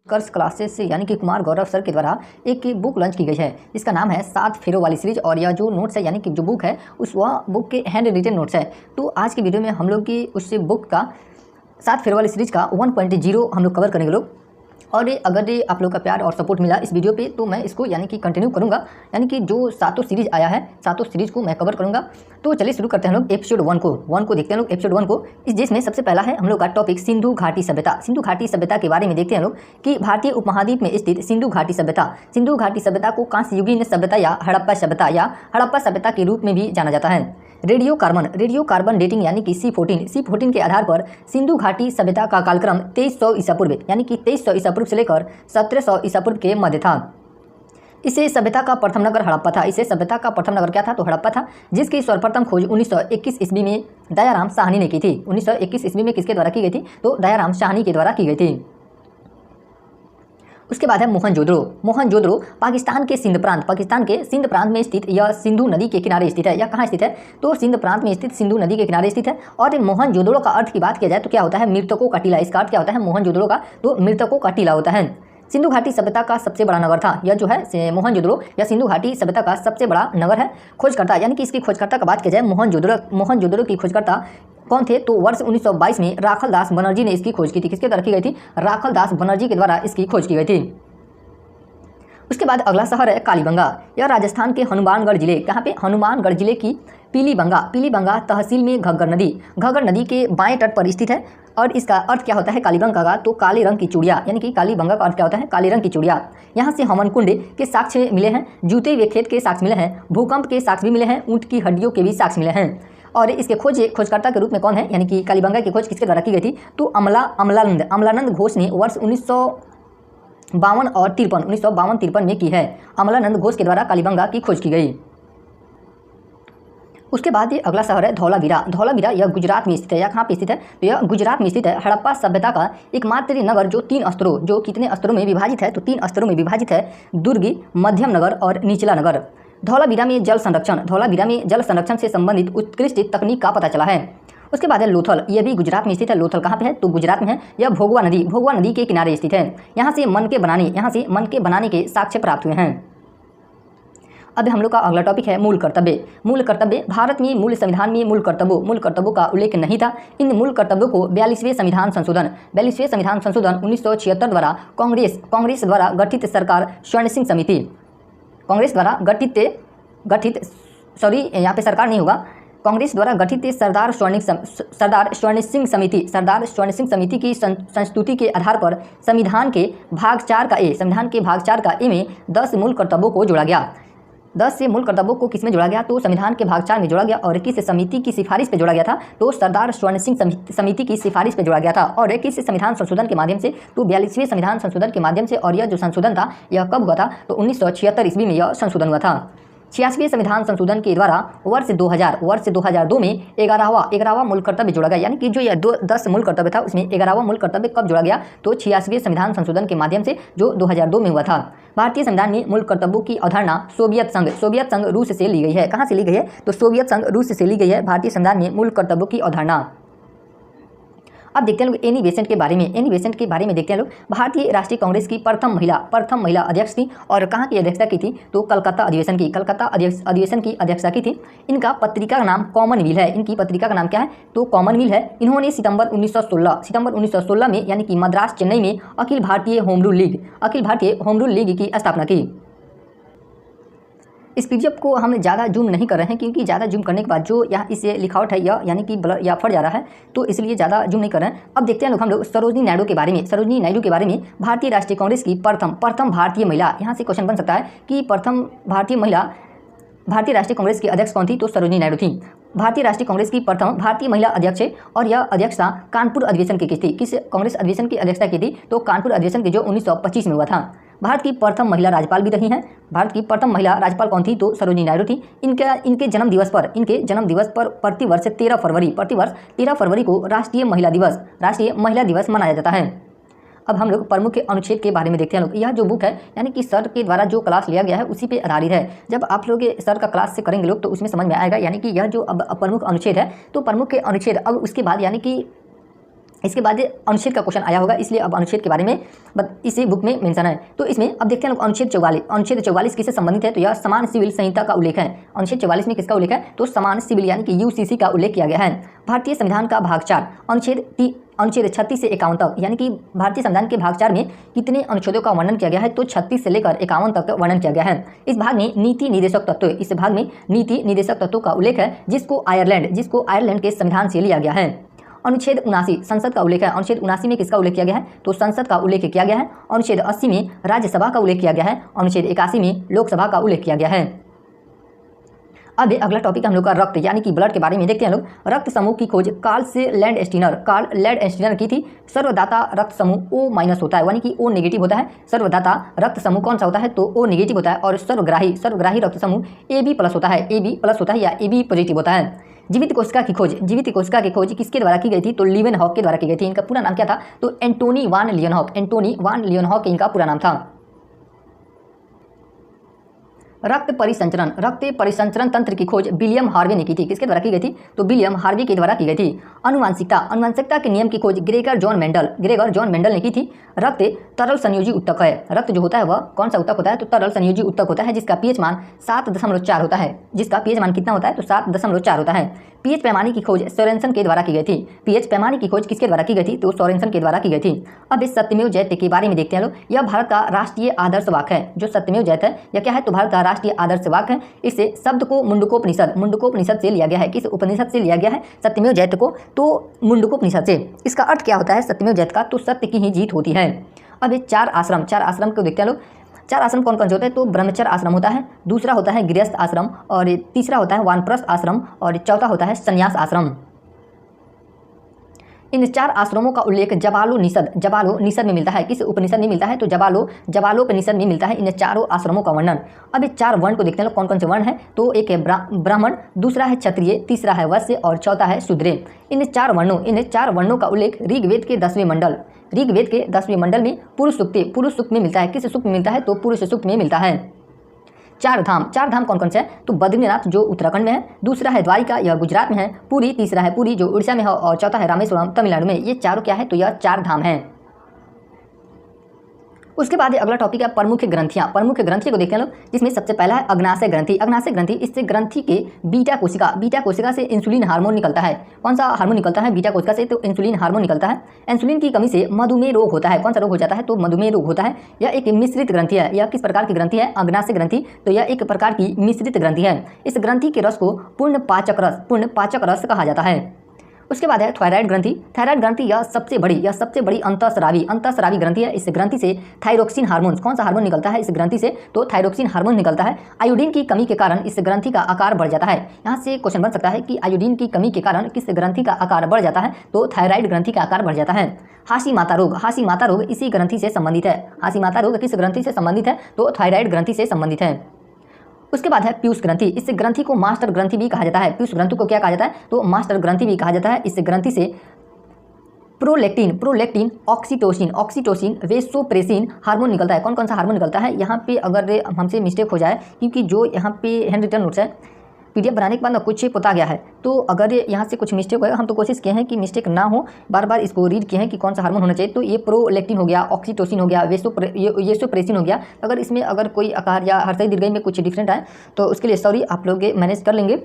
कर्स classes से यानी कि कुमार गौरव सर के द्वारा एक बुक लॉन्च की गई है। इसका नाम है 7 फेरों वाली सीरीज और यह जो नोट्स है यानी कि जो बुक है वह बुक के हैंड रिटन नोट्स है। तो आज की वीडियो में हम लोग की उस बुक का 7 फेरों वाली सीरीज का 1.0 हम लोग कवर करेंगे लोग। और अगर आप लोग का प्यार और सपोर्ट मिला इस वीडियो पे तो मैं इसको यानी कि कंटिन्यू करूंगा, यानी कि जो 7 सीरीज आया है 7 सीरीज को मैं कवर करूंगा। तो चलिए शुरू करते हैं हम लोग एपिसोड 1 को देखते हैं लोग एपिसोड 1 को। इस जिसमें सबसे पहला है हम लोग का टॉपिक सिंधु घाटी सभ्यता। सिंधु घाटी सभ्यता के बारे में देखते हैं लोग कि भारतीय उपमहाद्वीप में स्थित सिंधु घाटी सभ्यता को कांस्ययुगीन सभ्यता या हड़प्पा सभ्यता के रूप में भी जाना जाता है। रेडियो कार्बन डेटिंग यानी कि C14 के आधार पर सिंधु घाटी सभ्यता का कालक्रम 2300 ईसा पूर्व यानी कि 2300 ईसा पूर्व से लेकर 1700 ईसा पूर्व के मध्य था। इसे सभ्यता का प्रथम नगर हड़प्पा था। क्या था? तो हड़प्पा था, जिसकी सर्वप्रथम खोज 1921 ईस्वी में दयाराम साहनी ने की थी। 1921 ईस्वी में किसके द्वारा की गई थी? तो दयाराम साहनी के द्वारा की गई थी। उसके बाद है मोहनजोदड़ो पाकिस्तान के सिंध प्रांत में स्थित यह सिंधु नदी के किनारे स्थित है। यह कहाँ स्थित है? तो सिंध प्रांत में स्थित सिंधु नदी के किनारे स्थित है। और मोहनजोदड़ो का अर्थ की बात किया जाए तो क्या होता है? मृतकों का टीला। इसका अर्थ क्या होता है मोहनजोदड़ो का? तो मृतकों का टीला होता है। सिंधु घाटी सभ्यता का सबसे बड़ा नगर था। यह जो है मोहनजोदड़ो या सिंधु घाटी सभ्यता का सबसे बड़ा नगर है। खोजकर्ता यानी कि इसकी खोजकर्ता का बात की जाए मोहनजोदड़ो की खोजकर्ता कौन थे? तो वर्ष 1922 में राखल दास बनर्जी ने इसकी खोज की थी। किसके द्वारा की गई थी? राखल दास बनर्जी के द्वारा इसकी खोज की गई थी। उसके बाद अगला शहर है कालीबंगा। यह राजस्थान के हनुमानगढ़ जिले, कहाँ पे? हनुमानगढ़ जिले की पीलीबंगा तहसील में घग्गर नदी के बाएं तट पर स्थित है। और इसका अर्थ क्या होता है कालीबंगा का? तो काले रंग की चूड़िया, यानी कि कालीबंगा का अर्थ क्या होता है? काले रंग की चूड़िया। यहाँ से हवन कुंड के साक्ष्य मिले हैं, जूते हुए खेत के साक्ष्य मिले हैं, भूकंप के साक्ष्य भी मिले हैं, ऊँट की हड्डियों के भी साक्ष्य मिले हैं। और इसके खोजकर्ता के रूप में कौन है? यानी कि कालीबंगा की खोज किसके द्वारा की गई थी? तो अमलानंद घोष ने वर्ष 1952 और 1953 में की है। अमलानंद घोष के द्वारा कालीबंगा की खोज की गई। उसके बाद ये अगला शहर है धौलावीरा। यह गुजरात में स्थित है। या कहाँ पे स्थित है? तो यह गुजरात में स्थित है। हड़प्पा सभ्यता का एकमात्र नगर जो कितने स्तरों में विभाजित है? तो 3 स्तरों में विभाजित है। दुर्ग, मध्यम नगर और निचला नगर। धौलावीरा में जल संरक्षण से संबंधित उत्कृष्ट तकनीक का पता चला है। उसके बाद है लोथल। यह भी गुजरात में स्थित है। लोथल कहाँ पे है? तो गुजरात में है। यह भोगवा नदी के किनारे स्थित है। यहाँ से मन के बनाने के साक्ष्य प्राप्त हुए हैं। अब हम लोग का अगला टॉपिक है मूल कर्तव्य। भारत में मूल संविधान में मूल कर्तव्यों का उल्लेख नहीं था। इन मूल कर्तव्यों को 42वें संविधान संशोधन 1976 द्वारा कांग्रेस द्वारा गठित सरकार स्वर्ण सिंह समिति कांग्रेस द्वारा गठित यहाँ पे सरकार नहीं होगा, कांग्रेस द्वारा गठित सरदार स्वर्ण सिंह समिति की संस्तुति के आधार पर संविधान के भाग 4 का ए में 10 मूल कर्तव्यों को जोड़ा गया। 10 से मूल कर्तव्यों को किसमें जोड़ा गया? तो संविधान के भाग 4 में जोड़ा गया। और किस समिति की सिफारिश पे जोड़ा गया था? तो सरदार स्वर्ण सिंह समिति की सिफारिश पे जोड़ा गया था। और किस संविधान संशोधन के माध्यम से? तो 42वें संविधान संशोधन के माध्यम से। और यह जो संशोधन था यह कब हुआ था? तो 1976 ईस्वी में यह संशोधन हुआ था। 86वें संविधान संशोधन के द्वारा वर्ष 2002 में 11वां मूल कर्तव्य जोड़ा गया। यानी कि जो यह 10 मूल कर्तव्य था उसमें 11वां मूल कर्तव्य कब जोड़ा गया? तो 86वें संविधान संशोधन के माध्यम से जो 2002 में हुआ था। भारतीय संविधान में मूल कर्तव्यों की अवधारणा सोवियत संघ रूस से ली गई है। कहाँ से ली गई है? तो सोवियत संघ रूस से ली गई है भारतीय संविधान में मूल कर्तव्यों की अवधारणा। अब देखते हैं लोग एनी बेसेंट के बारे में देखते हैं लोग। भारतीय राष्ट्रीय कांग्रेस की प्रथम महिला अध्यक्ष थी। और कहाँ की अध्यक्षता की थी? तो कलकत्ता अधिवेशन की अध्यक्षता की थी। इनका पत्रिका का नाम कॉमनवेल्थ है। इनकी पत्रिका का नाम क्या है? तो कॉमनवेल्थ है। इन्होंने सितंबर 1916 में यानी कि मद्रास चेन्नई में Akhil Bharatiya home rule league की स्थापना की। इस पीडीएफ को हम ज़्यादा जूम नहीं कर रहे हैं क्योंकि ज़्यादा जूम करने के बाद जो यहाँ इसे लिखावट है यह यानी कि ब्लर या फट जा रहा है, तो इसलिए ज़्यादा जूम नहीं कर रहे हैं। अब देखते हैं हम लोग सरोजिनी नायडू के बारे में। भारतीय राष्ट्रीय कांग्रेस की प्रथम भारतीय महिला। यहाँ से क्वेश्चन बन सकता है कि प्रथम भारतीय महिला भारतीय राष्ट्रीय कांग्रेस की अध्यक्ष कौन थी? तो सरोजिनी नायडू थी। भारतीय राष्ट्रीय कांग्रेस की प्रथम भारतीय महिला अध्यक्ष है। और यह अध्यक्षता कानपुर अधिवेशन की थी। किस कांग्रेस अधिवेशन की अध्यक्षता की थी? तो कानपुर अधिवेशन की जो 1925 में हुआ था। भारत की प्रथम महिला राज्यपाल भी रही हैं। भारत की प्रथम महिला राज्यपाल कौन थी? तो सरोजिनी नायडू थी। इनके जन्म दिवस पर प्रतिवर्ष 13 फरवरी को राष्ट्रीय महिला दिवस मनाया जाता है। अब हम लोग प्रमुख अनुच्छेद के बारे में देखते हैं लोग। यह जो बुक है यानी कि सर के द्वारा जो क्लास लिया गया है उसी पे आधारित है। जब आप लोग सर का क्लास से करेंगे लोग तो उसमें समझ में आएगा। यानी कि यह जो अब प्रमुख अनुच्छेद है तो प्रमुख अनुच्छेद अब उसके बाद यानी कि इसके बाद अनुच्छेद का क्वेश्चन आया होगा, इसलिए अब अनुच्छेद के बारे में इसी बुक में मेंशन है। तो इसमें अब देखते हैं लोग अनुच्छेद 44 किससे संबंधित है, तो यह समान सिविल संहिता का उल्लेख है। अनुच्छेद 44 में किसका उल्लेख है, तो समान सिविल यानी कि यूसीसी का उल्लेख किया गया है। भारतीय संविधान का भाग 4 अनुच्छेद 36 से 51 तक, यानी कि भारतीय संविधान के भाग 4 में कितने अनुच्छेदों का वर्णन किया गया है, तो 36 से लेकर 51 तक वर्णन किया गया है। इस भाग में नीति निर्देशक तत्व, इस भाग में नीति निर्देशक तत्वों का उल्लेख है, जिसको आयरलैंड के संविधान से लिया गया है। अनुच्छेद 79 संसद का उल्लेख है। अनुच्छेद 79 में किसका उल्लेख किया गया है, तो संसद का उल्लेख किया गया है। अनुच्छेद 80 में राज्यसभा का उल्लेख किया गया है। अनुच्छेद 81 में लोकसभा का उल्लेख किया गया है। अब अगला टॉपिक हम लोग का रक्त यानी कि ब्लड के बारे में देखते हैं लोग। रक्त समूह की खोज कार्ल लैंडस्टीनर की थी। सर्वदाता रक्त समूह O- होता है, यानी कि O नेगेटिव होता है। सर्वदाता रक्त समूह कौन सा होता है, तो O नेगेटिव होता है। और सर्वग्राही रक्त समूह AB+ होता है, AB+ होता है या AB पॉजिटिव होता है। जीवित कोशिका की खोज किसके द्वारा की गई थी, तो लीवेनहॉक के द्वारा की गई थी। इनका पूरा नाम क्या था, तो एंटोनी वान लियोनहॉक इनका पूरा नाम था। रक्त परिसंचरण तंत्र की खोज विलियम हार्वे ने की थी। किसके द्वारा की गई थी, तो विलियम हार्वे के द्वारा की गई थी। अनुवांशिकता के नियम की खोज ग्रेगर जॉन मेंडल ने की थी। रक्त तरल संयोजी उत्तक है। रक्त जो होता है वह कौन सा उत्तक होता है, तो तरल संयोजी उत्तक होता है, जिसका पीएच मान 7.4 होता है। जिसका पीएच मान कितना होता है, तो 7.4 होता है। पीएच पैमाने की खोज सोरेनसन के द्वारा की गई थी। पीएच पैमाने की खोज किसके द्वारा की गई थी, तो सोरेनसन के द्वारा की गई थी। अब इस सत्यमेव जयते के बारे में देखते हैं लोग। यह भारत का राष्ट्रीय आदर्श वाक्य है। जो सत्यमेव जयते है यह क्या है, तो भारत का राष्ट्रीय आदर्श वाक्य है। इससे शब्द को मुंडकोपनिषद से लिया गया है। किस उपनिषद से लिया गया है, सत्यमेव जयते को, तो मुंडकोपनिषद से। इसका अर्थ क्या होता है सत्यमेव जयते का, तो सत्य की ही जीत होती है। अब ये 4 आश्रम को देखते हैं लोग। 4 आश्रम कौन कौन से होते हैं, तो ब्रह्मचर्य आश्रम होता है, दूसरा होता है गृहस्थ आश्रम, और तीसरा होता है वानप्रस्थ आश्रम, और चौथा होता है संन्यास आश्रम। इन 4 आश्रमों का उल्लेख जबालोपनिषद में मिलता है। किस उपनिषद में मिलता है, तो जबालोपनिषद में मिलता है इन 4 आश्रमों का वर्णन। अब ये 4 वर्ण को देखते हैं लोग, कौन कौन से वर्ण है, तो एक है ब्राह्मण, दूसरा है क्षत्रिय, तीसरा है वैश्य और चौथा है शूद्र। इन 4 वर्णों का उल्लेख ऋग्वेद के 10वें मंडल में पुरुष सूक्त में मिलता है। किस सूक्त में मिलता है, तो पुरुष सूक्त में मिलता है। 4 धाम कौन कौन से हैं, तो बद्रीनाथ जो उत्तराखंड में है, दूसरा है द्वारिका यह गुजरात में है, तीसरा है पुरी जो उड़ीसा में है, और चौथा है रामेश्वरम तमिलनाडु में। ये चारों क्या है, तो यह 4 धाम हैं। उसके बाद अगला टॉपिक है प्रमुख ग्रंथियाँ को देखते हैं लोग, जिसमें सबसे पहला है अग्नाशय ग्रंथि। इससे ग्रंथि के बीटा कोशिका से इंसुलिन हार्मोन निकलता है। कौन सा हार्मोन निकलता है बीटा कोशिका से, तो इंसुलिन हार्मोन निकलता है। इंसुलिन की कमी से मधुमेह रोग होता है। कौन सा रोग हो जाता है, तो मधुमेह रोग होता है। यह एक मिश्रित ग्रंथि है। यह किस प्रकार की ग्रंथि है, अग्नाशय ग्रंथि, तो यह एक प्रकार की मिश्रित ग्रंथि है। इस ग्रंथि के रस को पूर्ण पाचक रस कहा जाता है। उसके बाद है थायराइड ग्रंथि। यह सबसे बड़ी अंतःस्रावी ग्रंथि है। इस ग्रंथि से थायरोक्सिन हार्मोन, कौन सा हार्मोन निकलता है इस ग्रंथि से, तो थायरोक्सिन हार्मोन निकलता है। आयोडीन की कमी के कारण इस ग्रंथि का आकार बढ़ जाता है। यहाँ से क्वेश्चन बन सकता है कि आयोडीन की कमी के कारण किस ग्रंथि का आकार बढ़ जाता है, तो थायराइड ग्रंथि का आकार बढ़ जाता है। हासी माता रोग इसी ग्रंथि से संबंधित है। हासी माता रोग किस ग्रंथि से संबंधित है, तो थायराइड ग्रंथि से संबंधित है। उसके बाद है पीयूष ग्रंथि। इस ग्रंथि को मास्टर ग्रंथि भी कहा जाता है। पीयूष ग्रंथि को क्या कहा जाता है, तो मास्टर ग्रंथि भी कहा जाता है। इस ग्रंथि से प्रोलेक्टिन, ऑक्सीटोसिन, वेसोप्रेसिन हार्मोन निकलता है। कौन कौन सा हार्मोन निकलता है, यहाँ पे अगर हमसे मिस्टेक हो जाए, क्योंकि जो यहाँ पे हैंड रिटन नोट्स है, PDF बनाने के बाद ना कुछ पोता गया है, तो अगर यहाँ से कुछ मिस्टेक होगा, हम तो कोशिश किए हैं कि मिस्टेक ना हो, बार इसको रीड किए हैं कि कौन सा हार्मोन होना चाहिए। तो ये प्रोलेक्टिन हो गया, ऑक्सीटोसिन हो गया, वेसोप्रेसिन हो गया। अगर इसमें अगर कोई आकार या हर्षई दीर्घई में कुछ डिफरेंट आए तो उसके लिए सॉरी, आप लोग मैनेज कर लेंगे।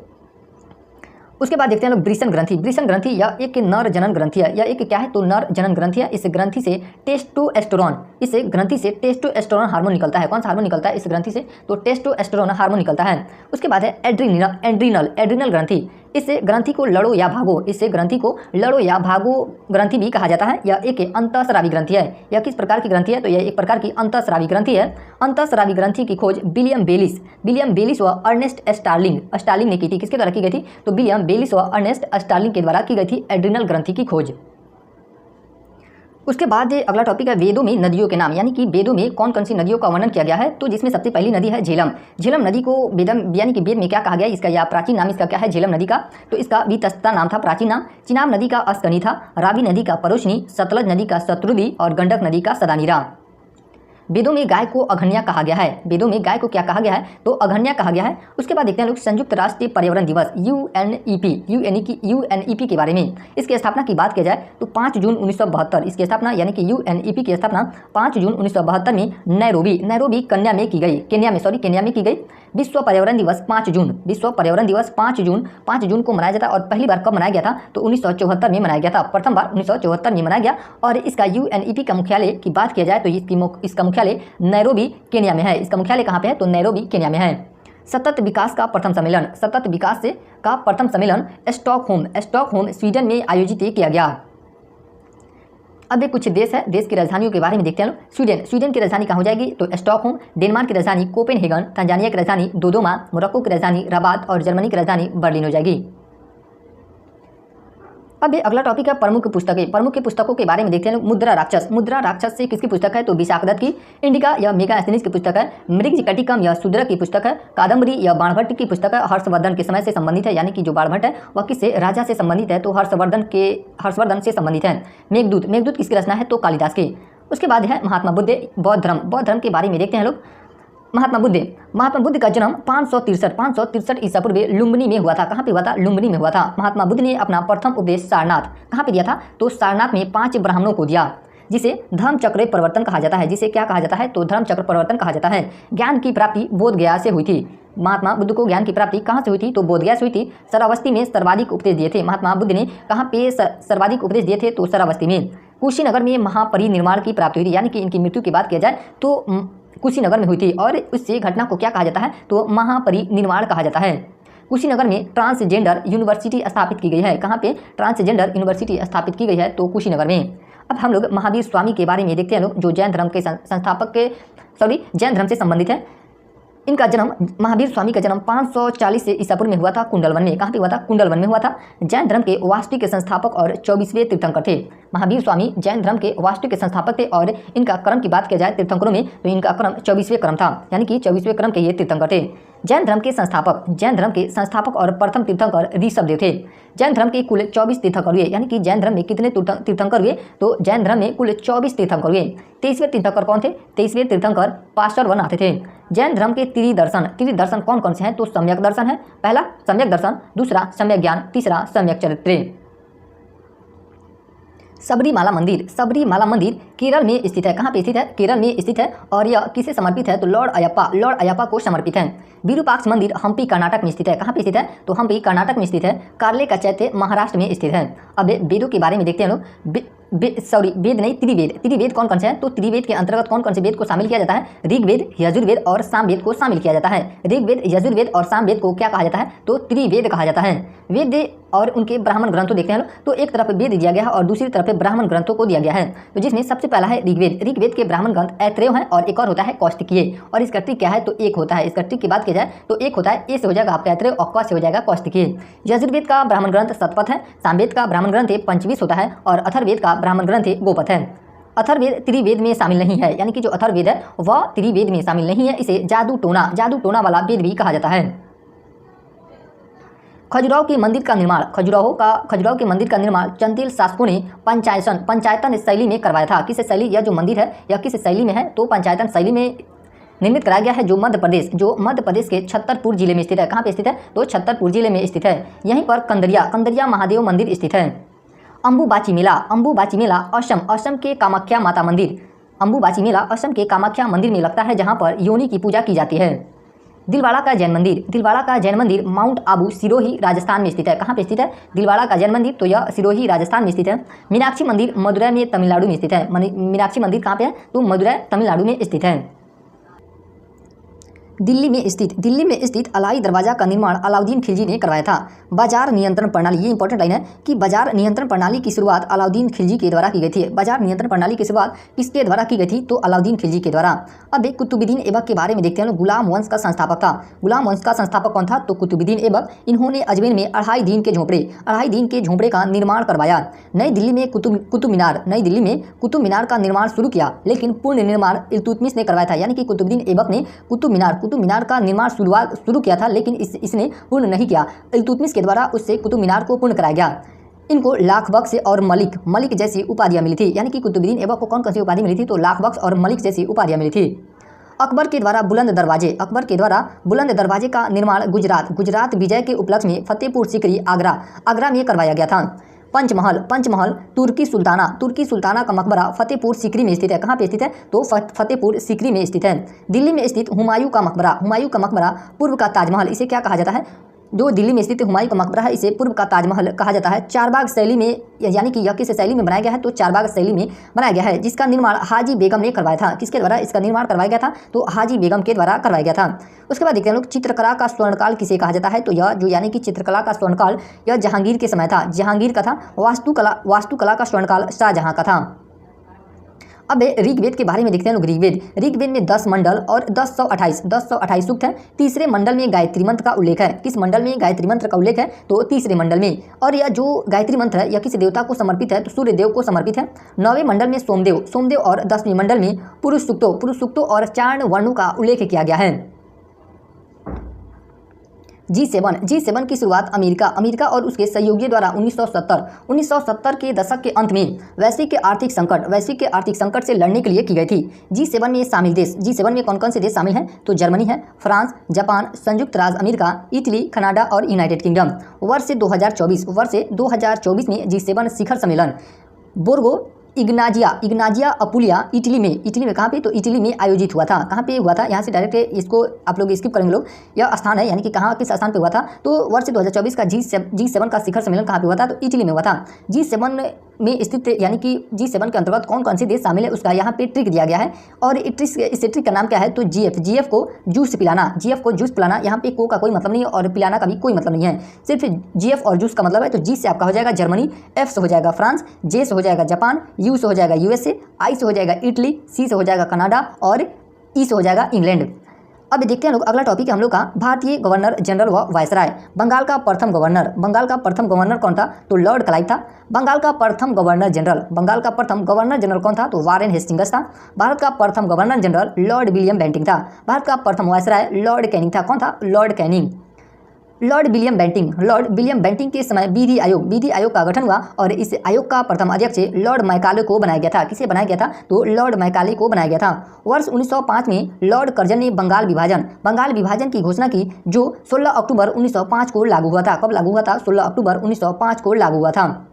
उसके बाद देखते हैं लोग वृषण ग्रंथि। यह एक नर जनन ग्रंथि है। यह एक क्या है, तो नर जनन ग्रंथि है। इस ग्रंथि से टेस्टोस्टेरोन हार्मोन निकलता है। कौन सा हार्मोन निकलता है इस ग्रंथि से, तो टेस्टोस्टेरोन हार्मोन निकलता है। उसके बाद है एड्रीनल ग्रंथि। इस ग्रंथि को लड़ो या भागो ग्रंथि भी कहा जाता है। यह एक अंतःस्रावी ग्रंथि है। यह किस प्रकार की ग्रंथि है, तो यह एक प्रकार की अंतःस्रावी ग्रंथि है। अंतःस्रावी ग्रंथि की खोज विलियम बेलिस व अर्नेस्ट स्टार्लिंग ने की थी। किसके द्वारा की गई थी, तो विलियम बेलिस व अर्नेस्ट स्टार्लिंग के द्वारा की गई थी एड्रिनल ग्रंथि की खोज। उसके बाद अगला टॉपिक है वेदों में नदियों के नाम, यानी कि वेदों में कौन कौन सी नदियों का वर्णन किया गया है। तो जिसमें सबसे पहली नदी है झेलम नदी को यानी कि वेद में क्या कहा गया, इसका या प्राचीन नाम इसका क्या है, झेलम नदी का, तो इसका वितस्ता नाम था, प्राचीन नाम। चिनाब नदी का अस्कनी था, रावी नदी का परोशनी, सतलज नदी का शत्रुदी और गंडक नदी का सदानीरा। वेदों में गाय को अघन्या कहा गया है। वेदों में गाय को क्या कहा गया है? तो अघन्या कहा गया है। उसके बाद देखते हैं लोग संयुक्त राष्ट्र पर्यावरण दिवस यूएनईपी के बारे में। इसकी स्थापना की बात की जाए तो 5 जून 1972 इसकी स्थापना यानी कि यूएनईपी की स्थापना 5 जून 1972 में नैरोबी केन्या में की गई। विश्व पर्यावरण दिवस 5 जून विश्व पर्यावरण दिवस 5 जून को मनाया जाता है। और पहली बार कब मनाया गया था? तो 1974 में मनाया गया था। प्रथम बार 1974 में मनाया गया। और इसका यूएनईपी का मुख्यालय की बात किया जाए तो इसका मुख्यालय नैरोबी केन्या में है। इसका मुख्यालय कहाँ पे है? तो नैरोबी केन्या में है। सतत विकास का प्रथम सम्मेलन स्टॉकहोम स्वीडन में आयोजित किया गया। अब कुछ देश है, देश की राजधानियों के बारे में देखते हैं। स्वीडन की राजधानी कहाँ हो जाएगी? तो स्टॉकहोम। डेनमार्क की राजधानी कोपेनहेगन। तंजानिया की राजधानी दोदोमा। मोरक्को की राजधानी रबात। और जर्मनी की राजधानी बर्लिन हो जाएगी। अब अगला टॉपिक है प्रमुख पुस्तकों के बारे में देखते हैं। मुद्रा राक्षस से किसकी पुस्तक है? तो विशाख दत्त की। इंडिका या मेगास्थनीज की पुस्तक है। मृगजकटिकम या शूद्र की पुस्तक है। कादम्बरी या बाणभट्ट की पुस्तक है। हर्षवर्धन के समय से संबंधित है, यानी कि जो बाणभट्ट है वह किससे? राजा से संबंधित है, तो हर्षवर्धन से संबंधित है। मेघदूत किसकी रचना है? तो कालिदास की। उसके बाद है महात्मा बुद्ध, बौद्ध धर्म के बारे में देखते हैं लोग। महात्मा बुद्ध का जन्म 563 ईसा पूर्व लुम्बिनी में हुआ था। कहाँ पे हुआ था? लुम्बिनी में हुआ था। महात्मा बुद्ध ने अपना प्रथम उपदेश सारनाथ कहाँ पे दिया था? तो सारनाथ में 5 ब्राह्मणों को दिया, जिसे धर्मचक्र परिवर्तन कहा जाता है। जिसे क्या कहा जाता है? तो धर्मचक्र परिवर्तन कहा जाता है। ज्ञान की प्राप्ति बोधगया से हुई थी। महात्मा बुद्ध को ज्ञान की प्राप्ति कहाँ से हुई थी? तो बोधगया से हुई थी। शरावस्ती में सर्वाधिक उपदेश दिए थे। महात्मा बुद्ध ने कहाँ पे सर्वाधिक उपदेश दिए थे? तो शरावस्ती में। कुशीनगर में महापरिनिर्वाण की प्राप्ति हुई थी, यानी कि इनकी मृत्यु की बात किया जाए तो कुशीनगर में हुई थी। और उससे घटना को क्या कहा जाता है? तो महापरिनिर्वाण कहा जाता है। कुशीनगर में ट्रांसजेंडर यूनिवर्सिटी स्थापित की गई है। कहाँ पे? ट्रांसजेंडर यूनिवर्सिटी स्थापित की गई है, तो कुशीनगर में। अब हम लोग महावीर स्वामी के बारे में देखते हैं लोग, जो जैन धर्म से संबंधित है। इनका जन्म, महावीर स्वामी का जन्म 540 से ईसा पूर्व में हुआ था कुंडलवन में। कहाँ पे हुआ था? कुंडलवन में हुआ था। जैन धर्म के वास्तविक संस्थापक और 24वें तीर्थंकर थे। महावीर स्वामी जैन धर्म के वास्तविक संस्थापक थे। और इनका क्रम की बात किया जाए तीर्थंकरों में तो इनका क्रम 24वें क्रम था, यानी कि 24वें क्रम के ये तीर्थंकर थे। जैन धर्म के संस्थापक और प्रथम तीर्थंकर ऋषभदेव थे। जैन धर्म के कुल 24 तीर्थंकर हुए, यानी कि जैन धर्म में कितने तीर्थंकर हुए? तो जैन धर्म में कुल 24 तीर्थंकर हुए। 23वें तीर्थंकर कौन थे? 23वें तीर्थंकर पार्श्वनाथ थे। जैन धर्म के त्रिदर्शन कौन कौन से हैं? तो सम्यक दर्शन है, पहला सम्यक दर्शन, दूसरा सम्यक ज्ञान, तीसरा सम्यक चरित्र। सबरीमाला मंदिर केरल में स्थित है। कहाँ पे स्थित है? केरल में स्थित है। और यह किसे समर्पित है? तो लॉर्ड अयप्पा को समर्पित है। विरूपाक्ष मंदिर हम्पी कर्नाटक में स्थित है। कहाँ पे स्थित है? तो हम्पी कर्नाटक में स्थित है। कार्ले का चैत्य महाराष्ट्र में स्थित है। अब वेदों के बारे में देखते हैं लोग। त्रिवेद कौन कौन से हैं? तो त्रिवेद के अंतर्गत कौन कौन से वेद को शामिल किया जाता है? ऋग्वेद, यजुर्वेद और सामवेद को शामिल किया जाता है। ऋग्वेद, यजुर्वेद और सामवेद को क्या कहा जाता है? तो त्रिवेद कहा जाता है। वेद और उनके ब्राह्मण ग्रंथों देखते हैं तो एक तरफ वेद दिया गया है और दूसरी तरफ ब्राह्मण ग्रंथों को दिया गया है। तो जिसमें सबसे पहला है ऋग्वेद के ब्राह्मण ग्रंथ ऐत्रेय है और एक और होता है कौशिकीय। और इसका ट्रिक क्या है? तो एक होता है, इसका ट्रिक की बात की जाए तो एक होता है, ए से हो जाएगा आपका ऐत्रेय और क से हो जाएगा कौशिकीय। यजुर्वेद का ब्राह्मण ग्रंथ शतपथ है। सामवेद का ब्राह्मण ग्रंथ पंचवीस होता है। और अथर्ववेद का ब्राह्मण ग्रंथ गोपथ है। अथर्ववेद त्रिवेद में शामिल नहीं है, यानी कि जो अथर्ववेद है वह त्रिवेद में शामिल नहीं है। इसे जादू टोना वाला वेद भी कहा जाता है। खजुराहो के मंदिर का निर्माण चंदेल शासकों ने पंचायतन शैली में करवाया था। किस शैली? यह जो मंदिर है यह किस शैली में है? तो पंचायतन शैली में निर्मित कराया गया है, जो मध्य प्रदेश के छतरपुर जिले में स्थित है। कहाँ पे स्थित है? तो छतरपुर जिले में स्थित है। यहीं पर कंदरिया महादेव मंदिर स्थित है। अम्बुबाची मेला असम के कामाख्या माता मंदिर। अम्बुबाची मेला असम के कामाख्या मंदिर में लगता है, जहाँ पर योनि की पूजा की जाती है। दिलवाड़ा का जैन मंदिर माउंट आबू सिरोही राजस्थान में स्थित है। कहाँ पे स्थित है? दिलवाड़ा का जैन मंदिर तो यह सिरोही राजस्थान में स्थित है। मीनाक्षी मंदिर मदुरै में तमिलनाडु में स्थित है। मीनाक्षी मंदिर कहाँ पे है? तो मदुरै तमिलनाडु में स्थित है। दिल्ली में स्थित अलाई दरवाजा का निर्माण अलाउद्दीन खिलजी ने करवाया था। बाजार नियंत्रण प्रणाली, ये इंपॉर्टेंट लाइन है कि बाजार नियंत्रण प्रणाली की शुरुआत अलाउद्दीन खिलजी के द्वारा की गई थी। बाजार नियंत्रण प्रणाली की शुरुआत किसके द्वारा की गई थी? तो अलाउद्दीन खिलजी के द्वारा। अब एक कुतुबुद्दीन ऐबक के बारे में देखते हैं। गुलाम वंश का संस्थापक था। गुलाम वंश का संस्थापक कौन था? तो कुतुबुद्दीन ऐबक। इन्होंने अजमेर में 2.5 दिन के झोंपड़े का निर्माण करवाया। नई दिल्ली में कुतुब मीनार का निर्माण शुरू किया, लेकिन पूर्ण निर्माण इल्तुतमिश ने करवाया था। यानी कि कुतुबुद्दीन ऐबक ने कुतुब मीनार का निर्माण शुरू किया था, लेकिन इसने पूर्ण नहीं किया। इल्तुतमिश के द्वारा उससे कुतुब मीनार को पूर्ण कराया गया। इनको लाख बख्श और मलिक मलिक जैसी उपाधियाँ मिली थी। यानी कि कुतुबुद्दीन ऐबक को कौन कौन सी उपाधि मिली थी? तो लाख बख्श और मलिक जैसी उपाधियाँ मिली थी। अकबर के द्वारा बुलंद दरवाजे, अकबर के द्वारा बुलंद दरवाजे का निर्माण गुजरात विजय के उपलक्ष्य में फतेहपुर सीकरी आगरा में करवाया गया था। पंचमहल तुर्की सुल्ताना का मकबरा फतेहपुर सीकरी में स्थित है। कहाँ पे स्थित है? तो फतेहपुर सीकरी में स्थित है। दिल्ली में स्थित हुमायूं का मकबरा पूर्व का ताजमहल, इसे क्या कहा जाता है? जो दिल्ली में स्थित हुमायूं का मकबरा है, इसे पूर्व का ताजमहल कहा जाता है। चारबाग शैली में, यानी कि यह किस शैली में बनाया गया है? तो चारबाग शैली में बनाया गया है, जिसका निर्माण हाजी बेगम ने करवाया था। किसके द्वारा इसका निर्माण करवाया गया था? तो हाजी बेगम के द्वारा करवाया गया था। उसके बाद देखते हैं लोग, चित्रकला का स्वर्णकाल किसे कहा जाता है? तो यह जो यानी कि चित्रकला का स्वर्णकाल यह जहांगीर के समय था, जहांगीर का था। वास्तुकला का स्वर्णकाल शाहजहां का था। अब ऋग्वेद के बारे में देखते हैं लोग। ऋग्वेद में 10 मंडल और 1028 सूक्त है। तीसरे मंडल में गायत्री मंत्र का उल्लेख है। किस मंडल में गायत्री मंत्र का उल्लेख है? तो तीसरे मंडल में। और यह जो गायत्री मंत्र है यह किस देवता को समर्पित है? तो सूर्य देव को समर्पित है। 9वें मंडल में सोमदेव और 10वें मंडल में पुरुष सूक्तों और चारण वर्णों का उल्लेख किया गया है। G7 की शुरुआत अमेरिका और उसके सहयोगियों द्वारा 1970 के दशक के अंत में वैश्विक आर्थिक संकट से लड़ने के लिए की गई थी। G7 में शामिल देश, G7 में कौन कौन से देश शामिल हैं? तो जर्मनी है, फ्रांस, जापान, संयुक्त राज्य अमेरिका, इटली, कनाडा और यूनाइटेड किंगडम। वर्ष 2024 में G7 शिखर सम्मेलन बोर्गो इग्नाजिया अपुलिया इटली में कहाँ पे? तो इटली में आयोजित हुआ था। कहाँ पे हुआ था? यहाँ से डायरेक्ट इसको आप लोग स्किप करेंगे लोग। यह स्थान है, यानी कि कहाँ, किस स्थान पे हुआ था? तो वर्ष 2024 का G7 का शिखर सम्मेलन कहाँ पे हुआ था? तो इटली में हुआ था। G7 में स्थित, यानी कि G7 के अंतर्गत कौन कौन से देश शामिल है उसका यहाँ पे ट्रिक दिया गया है। और इस ट्रिक का नाम क्या है? तो GF को जूस पिलाना। यहाँ पे को का कोई मतलब नहीं है और पिलाना का भी कोई मतलब नहीं है, सिर्फ GF और जूस का मतलब है। तो G से आपका हो जाएगा जर्मनी, F से हो जाएगा फ्रांस, J से हो जाएगा जापान, U से हो जाएगा USA, I से हो जाएगा इटली, C से हो जाएगा कनाडा और E से हो जाएगा इंग्लैंड। अब देखते हैं लोग, अगला टॉपिक है हम लोग का भारतीय गवर्नर जनरल व वायसराय। बंगाल का प्रथम गवर्नर कौन था? तो लॉर्ड क्लाइव था। बंगाल का प्रथम गवर्नर जनरल कौन था? तो वारेन हेस्टिंग्स था। भारत का प्रथम governor general Lord William Bentinck था। भारत का प्रथम वायसराय लॉर्ड कैनिंग था। कौन था? Lord Canning. Lord William Bentinck के समय विधि आयोग का गठन हुआ और इस आयोग का प्रथम अध्यक्ष लॉर्ड मैकाले को बनाया गया था। किसे बनाया गया था? तो लॉर्ड मैकाले को बनाया गया था। वर्ष 1905 में लॉर्ड कर्जन ने बंगाल विभाजन की घोषणा की, जो 16 अक्टूबर 1905 को लागू हुआ था। कब लागू हुआ था? 16 अक्टूबर 1905 को लागू हुआ था।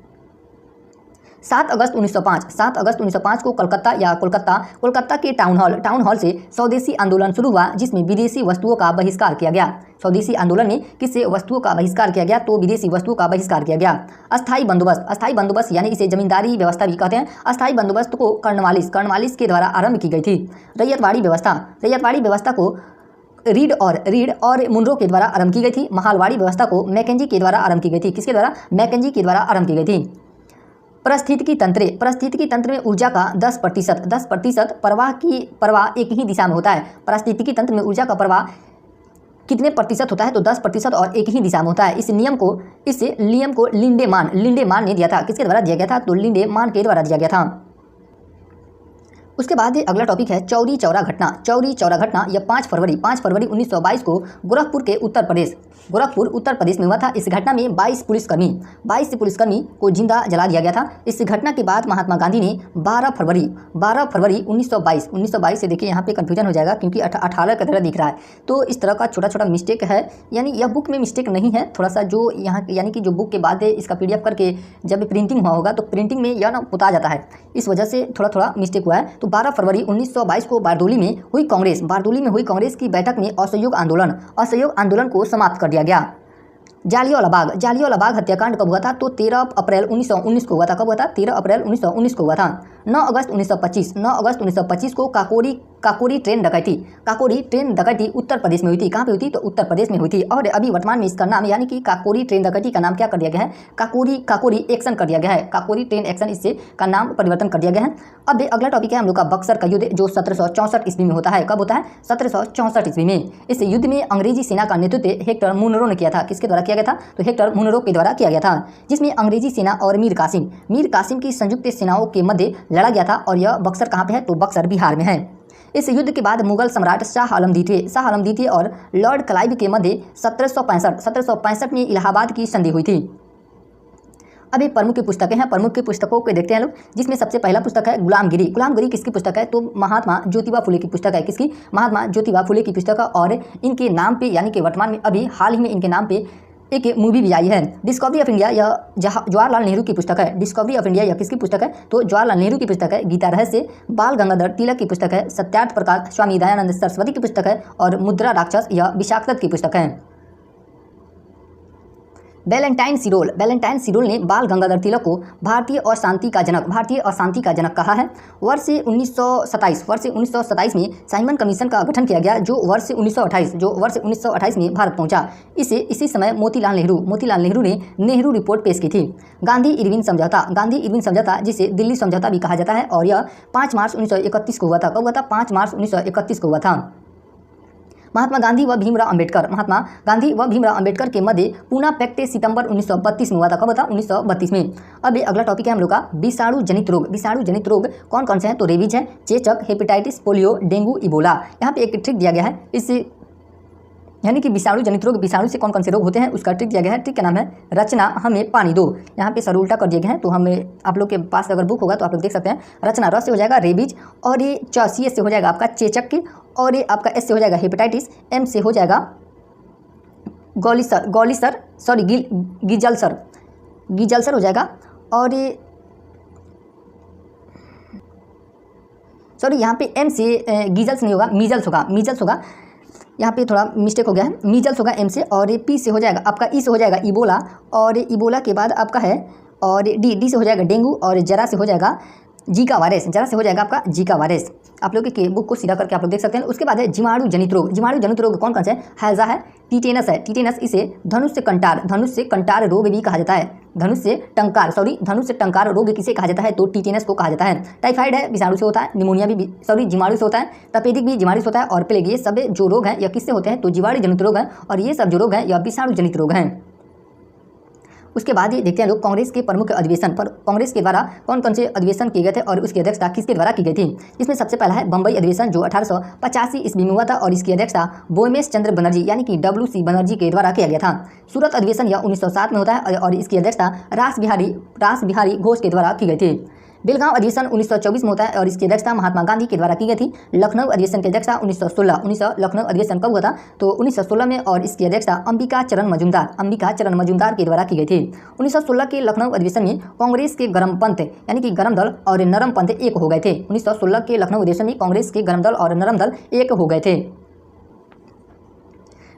7 अगस्त 1905 को कोलकाता के टाउन हॉल से स्वदेशी आंदोलन शुरू हुआ, जिसमें विदेशी वस्तुओं का बहिष्कार किया गया। स्वदेशी आंदोलन में किससे वस्तुओं का बहिष्कार किया गया? तो विदेशी वस्तुओं का बहिष्कार किया गया। अस्थायी बंदोबस्त यानी इसे जमींदारी व्यवस्था भी कहते हैं। अस्थायी बंदोबस्त को कर्नवालिस के द्वारा आरंभ की गई थी। रैयतवाड़ी व्यवस्था को रीड और मुनरो के द्वारा आरंभ की गई थी। महालवाड़ी व्यवस्था को मैकेंजी के द्वारा आरंभ की गई थी। किसके द्वारा? मैकेंजी के द्वारा आरंभ की गई थी। परिस्थितिकी तंत्र में ऊर्जा का 10% प्रवाह एक ही दिशा में होता है। परिस्थितिकी तंत्र में ऊर्जा का प्रवाह कितने प्रतिशत होता है? तो 10% और एक ही दिशा में होता है। इस नियम को लिंडेमान ने दिया था। किसके द्वारा दिया गया था? तो लिंडेमान के द्वारा दिया गया था। उसके बाद अगला टॉपिक है चौरी चौरा घटना। यह 5 फरवरी 1922 को गोरखपुर उत्तर प्रदेश में हुआ था। इस घटना में 22 पुलिसकर्मी को जिंदा जला दिया गया था। इस घटना के बाद महात्मा गांधी ने 12 फरवरी 1922 से, देखिए यहाँ पे कंफ्यूजन हो जाएगा क्योंकि 18 की तरह दिख रहा है, तो इस तरह का छोटा मिस्टेक है, यानी यह बुक में मिस्टेक नहीं है, थोड़ा सा जो यहाँ यानी कि जो बुक के बाद इसका PDF करके जब प्रिंटिंग हुआ होगा तो प्रिंटिंग में यह ना पुता जाता है, इस वजह से थोड़ा मिस्टेक हुआ है। तो 12 फरवरी 1922 को बारदोली में हुई कांग्रेस की बैठक में असहयोग आंदोलन को समाप्त कर दिया गया। जालियांवाला बाग हत्याकांड कब हुआ था? तो 13 अप्रैल 1919 को हुआ था। कब हुआ था? 13 अप्रैल 1919 को हुआ था। 9 अगस्त 1925 को काकोरी ट्रेन डकैती उत्तर प्रदेश में हुई थी। कहाँ पे हुई थी? तो उत्तर प्रदेश में हुई थी। और अभी वर्तमान में इसका नाम यानी कि काकोरी ट्रेन डकैती का नाम क्या कर दिया गया है? काकोरी एक्शन कर दिया गया है। काकोरी ट्रेन एक्शन इससे का नाम परिवर्तन कर दिया गया है। अब अगला टॉपिक है हम लोग का बक्सर का युद्ध, जो 1764 ईस्वी में होता है। कब होता है? 1764 ईस्वी में। इस युद्ध में अंग्रेजी सेना का नेतृत्व हेक्टर मुनरो ने किया था। किसके द्वारा किया गया था? तो हेक्टर मुनरो के द्वारा किया गया था, जिसमें अंग्रेजी सेना और मीर कासिम की संयुक्त सेनाओं के मध्य लड़ा गया था। और यह बक्सर कहाँ पे है? तो बक्सर बिहार में है। इस युद्ध के बाद मुगल सम्राट शाह आलम द्वितीय और लॉर्ड क्लाइव के मध्य 1765 में इलाहाबाद की संधि हुई थी। अब ये प्रमुख की पुस्तकें हैं, प्रमुख की पुस्तकों को देखते हैं लोग, जिसमें सबसे पहला पुस्तक है गुलामगिरी। गुलामगिरी किसकी पुस्तक है? तो महात्मा ज्योतिबा फुले की पुस्तक है। किसकी? महात्मा ज्योतिबा फुले की पुस्तक है। और इनके नाम पे यानी कि वर्तमान में अभी हाल ही में इनके नाम पे एक मूवी भी आई है, डिस्कवरी ऑफ इंडिया। यह जवाहरलाल नेहरू की पुस्तक है। डिस्कवरी ऑफ इंडिया यह किसकी पुस्तक है? तो जवाहरलाल नेहरू की पुस्तक है। गीता रहस्य बाल गंगाधर तिलक की पुस्तक है। सत्यार्थ प्रकाश स्वामी दयानंद सरस्वती की पुस्तक है। और मुद्रा राक्षस यह विशाख दत्त की पुस्तक है। वैलेंटाइन सिरोल ने बाल गंगाधर तिलक को भारतीय अशांति का जनक कहा है। वर्ष 1927 में साइमन कमीशन का गठन किया गया, जो वर्ष 1928 में भारत पहुंचा। इसी समय मोतीलाल नेहरू ने नेहरू रिपोर्ट पेश की थी। गांधी इरविन समझौता, जिसे दिल्ली समझौता भी कहा जाता है, और यह 5 मार्च 1931 को हुआ था। कब हुआ था? 5 मार्च 1931 को हुआ था। महात्मा गांधी व भीमराव अंबेडकर के मध्य पूना पैक्ट सितंबर 1932 में हुआ था। कब था? 1932 में। अब ये अगला टॉपिक है हम लोग का विषाणु जनित रोग कौन कौन से हैं? तो रेबीज है, चेचक, हेपेटाइटिस, पोलियो, डेंगू, इबोला। यहाँ पे एक ट्रिक दिया गया है, इस यानी कि विषाणु जनित रोग, विषाणु से कौन कौन से रोग होते हैं उसका ट्रिक दिया गया है। ट्रिक का नाम है रचना हमें पानी दो। यहाँ पे सर उल्टा कर दिए गए हैं, तो हमें आप लोग के पास अगर बुक होगा तो आप लोग देख सकते हैं। रचना र से हो जाएगा रेबीज, और ये सी से हो जाएगा आपका चेचक के, और ये आपका एस से हो जाएगा हेपेटाइटिस, एम से हो जाएगा गीजलसर हो जाएगा, और ये यहाँ पे एम से गीजल्स नहीं होगा, मीजल्स होगा। यहाँ पे थोड़ा मिस्टेक हो गया है, मीजल्स होगा एम से, और ये पी से हो जाएगा आपका, ई से हो जाएगा इबोला, और इबोला के बाद आपका है, और डी से हो जाएगा डेंगू, और जरा से हो जाएगा जीका वायरस, आपका जीका वायरस। आप लोग के बुक को सीधा करके आप लोग देख सकते हैं। उसके बाद है जीवाणु जनित रोग कौन कौन से हैं? हैजा है, टीटेनस, इसे धनुष से कंटार रोग भी कहा जाता है। धनुष से टंकार रोग किसे कहा जाता है? तो टीटेनस को कहा जाता है। टाइफाइड है, विषाणु से होता है। निमोनिया भी जीवाणु से होता है। तपेदिक भी जीवाणु से होता है। और प्लेग, ये सब जो रोग हैं यह किससे होते हैं? तो जीवाणु जनित रोग हैं, और ये सब जो रोग हैं यह विषाणु जनित रोग हैं। उसके बाद ये देखते हैं लोग कांग्रेस के प्रमुख अधिवेशन पर, कांग्रेस के द्वारा कौन कौन से अधिवेशन किए गए थे और उसकी अध्यक्षता किसके द्वारा की गई थी। इसमें सबसे पहला है बम्बई अधिवेशन, जो 1885 ईस्वी में हुआ था, और इसकी अध्यक्षता बोमेश चंद्र बनर्जी यानी कि WC बनर्जी के द्वारा किया गया था। सूरत अधिवेशन यह 1907 में होता है, और इसकी अध्यक्षता रास बिहारी घोष के द्वारा की गई थी। बेलगांव अधिवेशन 1924 में होता है, और इसकी अध्यक्षता महात्मा गांधी के द्वारा की गई थी। लखनऊ अधिवेशन की अध्यक्षता 1916 लखनऊ अधिवेशन कब हुआ था? तो 1916 में, और इसकी अध्यक्षता अंबिका चरण मजूमदार के द्वारा की गई थी। 1916 के लखनऊ अधिवेशन में कांग्रेस के गरम पंथ यानी कि गरम दल और नरम पंथ एक हो गए थे। 1916 के लखनऊ अधिवेशन में कांग्रेस के गरम दल और नरम दल एक हो गए थे।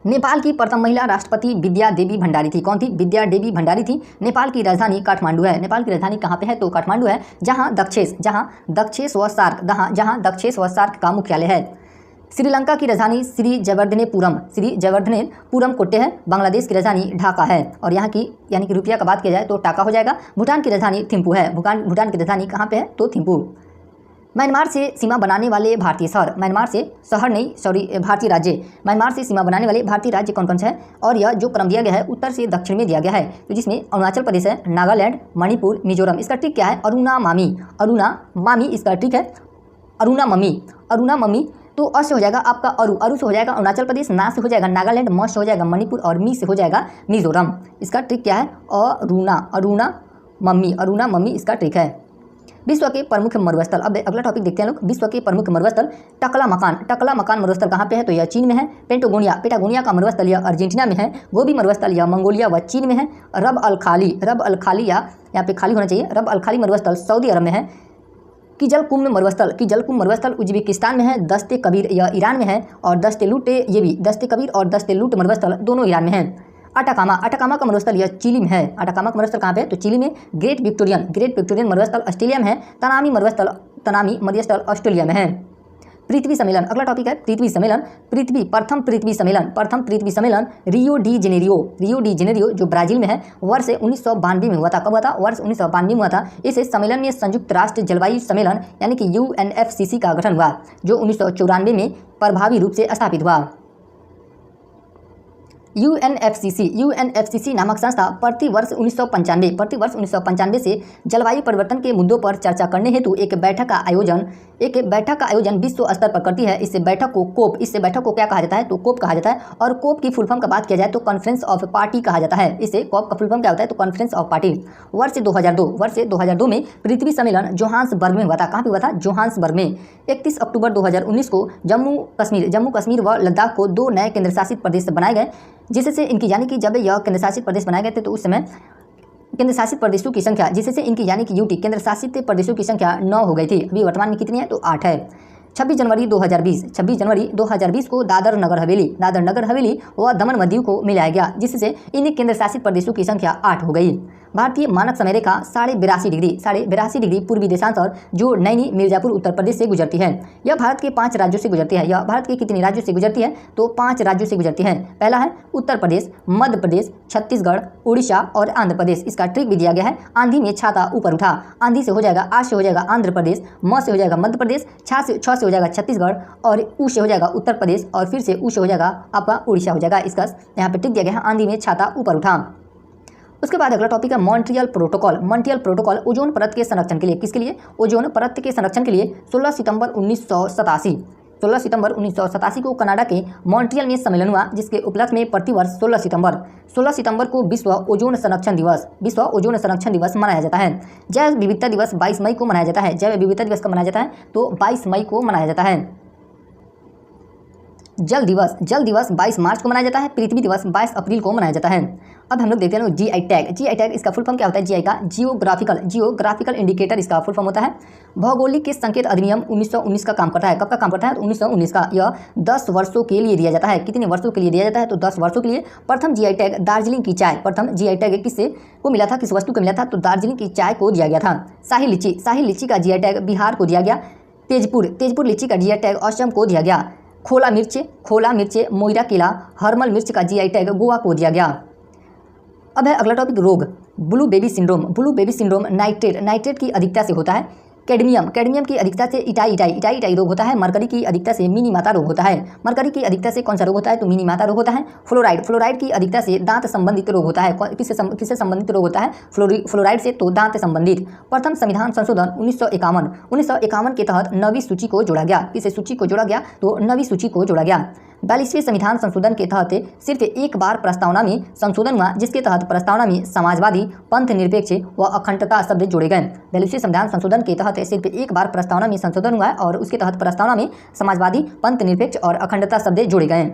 नेपाल की प्रथम महिला राष्ट्रपति विद्या देवी भंडारी थी। कौन थी? विद्या देवी भंडारी थी। नेपाल की राजधानी काठमांडू है। नेपाल की राजधानी कहाँ पे है? तो काठमांडू है, जहाँ दक्षेश व सार्क का मुख्यालय है। श्रीलंका की राजधानी श्री जयवर्धनेपुरम कोट्टे है। बांग्लादेश की राजधानी ढाका है, और यहाँ की यानी कि रुपया का बात किया जाए तो टाका हो जाएगा। भूटान की राजधानी थिम्पू है। भूटान की राजधानी कहाँ पे है? तो थिम्पू। म्यांमार से सीमा बनाने वाले भारतीय शहर, म्यांमार से सीमा बनाने वाले भारतीय राज्य कौन कौन से हैं? और यह जो क्रम दिया गया है उत्तर से दक्षिण में दिया गया है, तो जिसमें अरुणाचल प्रदेश है, नागालैंड, मणिपुर, मिजोरम। इसका ट्रिक क्या है? अरुणा मामी इसका ट्रिक है अरुणा मम्मी। तो अ से हो जाएगा आपका अरु से हो जाएगा अरुणाचल प्रदेश, ना से हो जाएगा नागालैंड, म से हो जाएगा मणिपुर, और मी से हो जाएगा मिजोरम। इसका ट्रिक क्या है? अरुणा मम्मी इसका ट्रिक है। विश्व के प्रमुख मरुस्थल, अब अगला टॉपिक देखते हैं लोग। विश्व के प्रमुख मरुस्थल, टकला मकान मरुस्थल कहाँ पे है? तो यह चीन में है। पेटागोनिया का मरुस्थल यह अर्जेंटीना में है। गोबी मरुस्थल यह मंगोलिया व चीन में है। रब अल खाली या यहाँ पे खाली होना चाहिए, रब अल खाली मरुस्थल सऊदी अरब में है। किजलकुम मरुस्थल उज्बेकिस्तान में है। दस्ते कबीर यह ईरान में है, और दस्ते कबीर और दस्ते लूट मरुस्थल दोनों ईरान में है। अटाकामा का मरुस्थल यह चिली में है। अटाकामा का मरुस्थल कहाँ पे है? तो चिली में। ग्रेट विक्टोरियन मरुस्थल ऑस्ट्रेलिया में है। तनामी मरुस्थल ऑस्ट्रेलिया में है। पृथ्वी सम्मेलन, अगला टॉपिक है पृथ्वी सम्मेलन। प्रथम पृथ्वी सम्मेलन रियो डी जेनेरियो जो ब्राजील में है, वर्ष 1992 में हुआ था। कब हुआ था? वर्ष 1992 में हुआ था। इस सम्मेलन में संयुक्त राष्ट्र जलवायु सम्मेलन यानी कि UNFCCC का गठन हुआ, जो 1994 में प्रभावी रूप से स्थापित हुआ। यूएनएफसीसी नामक संस्था प्रतिवर्ष 1995 से जलवायु परिवर्तन के मुद्दों पर चर्चा करने हेतु एक बैठक का आयोजन विश्व स्तर पर करती है। इस बैठक को क्या कहा जाता है? तो कोप कहा जाता है। और कोप की फुल फॉर्म का बात किया जाए तो कॉन्फ्रेंस ऑफ पार्टी कहा जाता है। इसे कोप का फुल फॉर्म क्या होता है? तो कॉन्फ्रेंस ऑफ पार्टी। वर्ष 2002 में पृथ्वी सम्मेलन जोहान्सबर्ग में हुआ था। कहाँ पे हुआ था? जोहान्सबर्ग में। 31 अक्टूबर 2019 को जम्मू कश्मीर व लद्दाख को 2 नए केंद्र शासित प्रदेश बनाए गए, जिससे इनकी यानी कि जब यह केंद्र शासित प्रदेश बनाए गए थे तो उस समय केंद्र शासित प्रदेशों की संख्या जिससे इनकी यानी कि यूटी केंद्र शासित प्रदेशों की संख्या 9 हो गई थी। अभी वर्तमान में कितनी है? तो 8 है। 26 जनवरी 2020 को दादर नगर हवेली व दमन व दीव को मिलाया गया, जिससे इन केंद्र शासित प्रदेशों की संख्या 8 हो गई। भारतीय मानक समय रेखा 82.5 डिग्री पूर्वी देशांतर जो नैनी मिर्जापुर उत्तर प्रदेश से गुजरती है। यह भारत के 5 राज्यों से गुजरती है। यह भारत के कितने राज्यों से गुजरती है? तो 5 राज्यों से गुजरती है। पहला है उत्तर प्रदेश, मध्य प्रदेश, छत्तीसगढ़, उड़ीसा और आंध्र प्रदेश। इसका ट्रिक भी दिया गया है। आंधी में छाता ऊपर उठा। आंधी से हो जाएगा, आ से हो जाएगा आंध्र प्रदेश, म से हो जाएगा मध्य प्रदेश, छ से हो जाएगा छत्तीसगढ़ और ऊ से हो जाएगा उत्तर प्रदेश और फिर से ऊ से हो जाएगा आपका उड़ीसा हो जाएगा। इसका यहाँ पे ट्रिक दिया गया है, आंधी में छाता ऊपर उठा। उसके बाद अगला टॉपिक है मॉन्ट्रियल प्रोटोकॉल ओजोन परत के संरक्षण के लिए। किसके लिए? ओजोन परत के संरक्षण के लिए 16 सितंबर 1987 को कनाडा के मॉन्ट्रियल में सम्मेलन हुआ, जिसके उपलक्ष्य में प्रतिवर्ष 16 सितंबर को विश्व ओजोन संरक्षण दिवस मनाया जाता है। जैव विविधता दिवस 22 मई को मनाया जाता है। जैव विविधता दिवस कब मनाया जाता है? तो 22 मई को मनाया जाता है। जल दिवस 22 मार्च को मनाया जाता है। पृथ्वी दिवस 22 अप्रैल को मनाया जाता है। अब हम लोग देखते हैं जीआई टैग। इसका फुल फॉर्म क्या होता है? जीआई का जियोग्राफिकल इंडिकेटर इसका फुल फॉर्म होता है। भौगोलिक के संकेत अधिनियम 1919 का काम करता है। कब का काम करता है? तो 1919 का। यह 10 वर्षों के लिए दिया जाता है। कितने वर्षों के लिए दिया जाता है? तो 10 वर्षों के लिए। प्रथम जीआई टैग दार्जिलिंग की चाय। प्रथम जीआई टैग किससे को मिला था? किस वस्तु को मिला था? तो दार्जिलिंग की चाय को दिया गया था। शाही लीची का जीआई टैग बिहार को दिया गया। तेजपुर लीची का जीआई टैग असम को दिया गया। खोला मिर्च मोइरा किला हर्मल मिर्च का जीआई टैग गोवा को दिया गया। अब है अगला टॉपिक रोग। ब्लू बेबी सिंड्रोम नाइट्रेट की अधिकता से होता है। कैडमियम की अधिकता से इटाई रोग होता है। मरकरी की अधिकता से मिनी माता रोग होता है। मरकरी की अधिकता से कौन सा रोग होता है? तो मिनी माता रोग होता है। फ्लोराइड की अधिकता से दांत संबंधित रोग होता है। किससे संबंधित रोग होता है? फ्लोराइड से, तो दांत संबंधित। प्रथम संविधान संशोधन 1951 के तहत 9वीं सूची को जोड़ा गया। किस सूची को जोड़ा गया? तो 9वीं सूची को जोड़ा गया। 42वें संविधान संशोधन के तहत सिर्फ एक बार प्रस्तावना में संशोधन हुआ, जिसके तहत प्रस्तावना में समाजवादी, पंथ निरपेक्ष व अखंडता शब्द जोड़े गए। 42वें संविधान संशोधन के तहत सिर्फ एक बार प्रस्तावना में संशोधन हुआ और उसके तहत प्रस्तावना में समाजवादी, पंथ निरपेक्ष और अखंडता शब्द जोड़े गए।